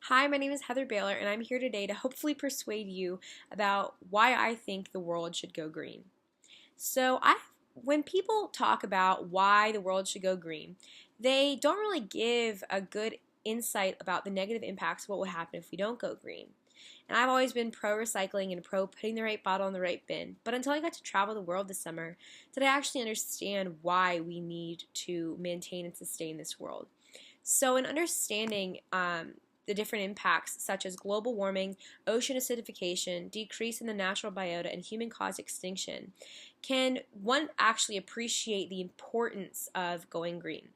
Hi, my name is Heather Baylor, and I'm here today to hopefully persuade you about why I think the world should go green. When people talk about why the world should go green, they don't really give a good insight about the negative impacts of what would happen if we don't go green. And I've always been pro recycling and pro putting the right bottle in the right bin. But until I got to travel the world this summer, did I actually understand why we need to maintain and sustain this world. So, in understanding the different impacts such as global warming, ocean acidification, decrease in the natural biota, and human-caused extinction, can one actually appreciate the importance of going green.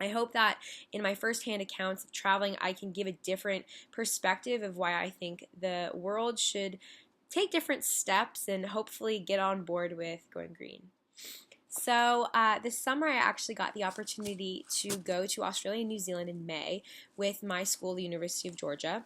I hope that in my firsthand accounts of traveling, I can give a different perspective of why I think the world should take different steps and hopefully get on board with going green. This summer I actually got the opportunity to go to Australia and New Zealand in May with my school, the University of Georgia.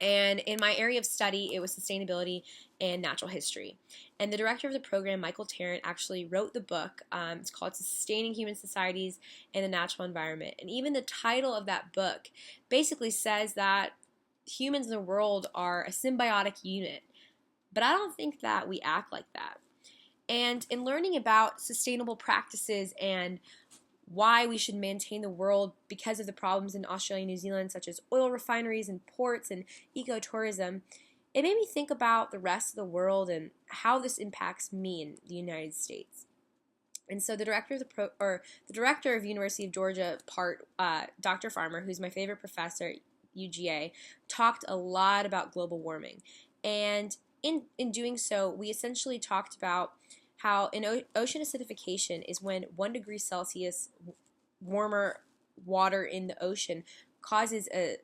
And in my area of study, it was sustainability and natural history. And the director of the program, Michael Tarrant, actually wrote the book. It's called Sustaining Human Societies and the Natural Environment. And even the title of that book basically says that humans in the world are a symbiotic unit. But I don't think that we act like that. And in learning about sustainable practices and why we should maintain the world because of the problems in Australia and New Zealand, such as oil refineries and ports and ecotourism, it made me think about the rest of the world and how this impacts me in the United States. And so the director of University of Georgia Dr. Farmer, who's my favorite professor at UGA, talked a lot about global warming. And in doing so, we essentially talked about how ocean acidification is when 1 degree Celsius warmer water in the ocean causes an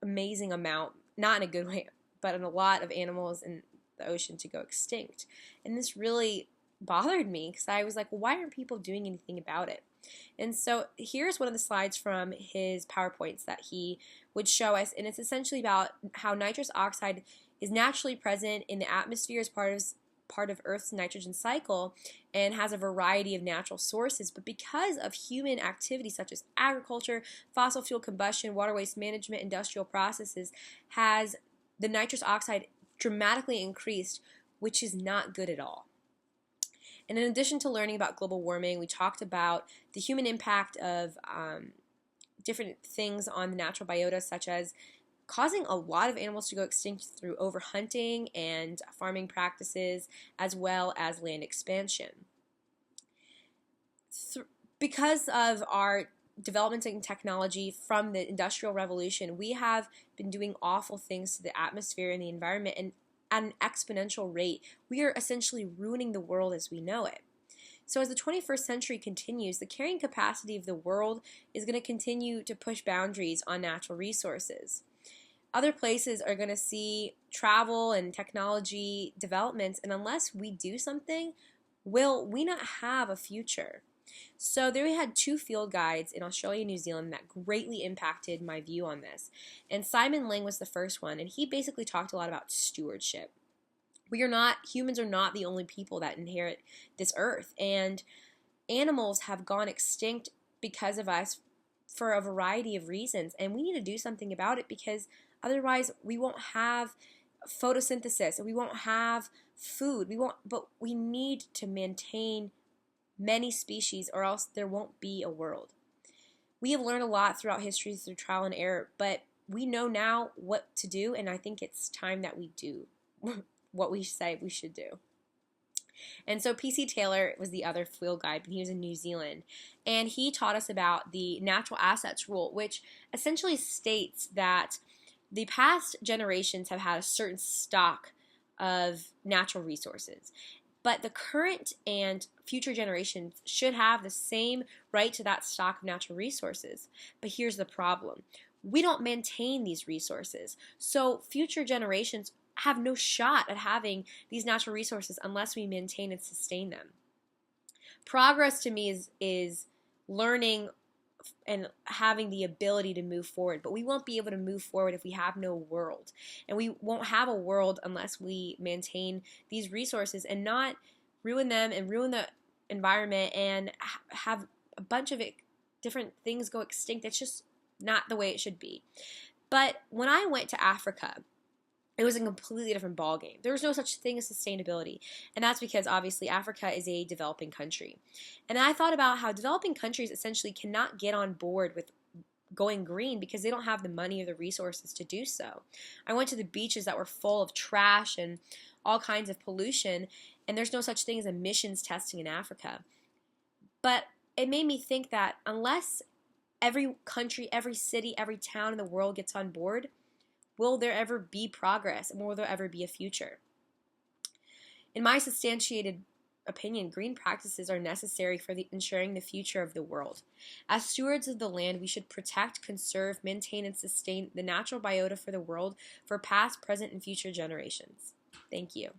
amazing amount, not in a good way, but in a lot of animals in the ocean to go extinct. And this really bothered me because I was like, well, why aren't people doing anything about it? And so here's one of the slides from his PowerPoints that he would show us, and it's essentially about how nitrous oxide is naturally present in the atmosphere as part of Earth's nitrogen cycle and has a variety of natural sources. But because of human activities such as agriculture, fossil fuel combustion, water waste management, industrial processes, has the nitrous oxide dramatically increased, which is not good at all. And in addition to learning about global warming, we talked about the human impact of different things on the natural biota, such as causing a lot of animals to go extinct through overhunting and farming practices, as well as land expansion. Because of our developments in technology from the Industrial Revolution, we have been doing awful things to the atmosphere and the environment, and at an exponential rate, we are essentially ruining the world as we know it. So as the 21st century continues, the carrying capacity of the world is going to continue to push boundaries on natural resources. Other places are going to see travel and technology developments, and unless we do something, will we not have a future? So there we had 2 field guides in Australia and New Zealand that greatly impacted my view on this. And Simon Ling was the first one, and he basically talked a lot about stewardship. Humans are not the only people that inherit this earth, and animals have gone extinct because of us for a variety of reasons, and we need to do something about it because otherwise we won't have photosynthesis and we won't have food. But we need to maintain many species or else there won't be a world. We have learned a lot throughout history through trial and error, but we know now what to do, and I think it's time that we do what we say we should do. And so P.C. Taylor was the other field guide, but he was in New Zealand. And he taught us about the natural assets rule, which essentially states that the past generations have had a certain stock of natural resources. But the current and future generations should have the same right to that stock of natural resources. But here's the problem. We don't maintain these resources. So future generations have no shot at having these natural resources unless we maintain and sustain them. Progress to me is learning and having the ability to move forward, but we won't be able to move forward if we have no world. And we won't have a world unless we maintain these resources and not ruin them and ruin the environment and have a bunch of different things go extinct. It's just not the way it should be. But when I went to Africa, it was a completely different ballgame. There was no such thing as sustainability. And that's because, obviously, Africa is a developing country. And I thought about how developing countries essentially cannot get on board with going green because they don't have the money or the resources to do so. I went to the beaches that were full of trash and all kinds of pollution, and there's no such thing as emissions testing in Africa. But it made me think that unless every country, every city, every town in the world gets on board, will there ever be progress, and will there ever be a future? In my substantiated opinion, green practices are necessary for ensuring the future of the world. As stewards of the land, we should protect, conserve, maintain, and sustain the natural biota for the world for past, present, and future generations. Thank you.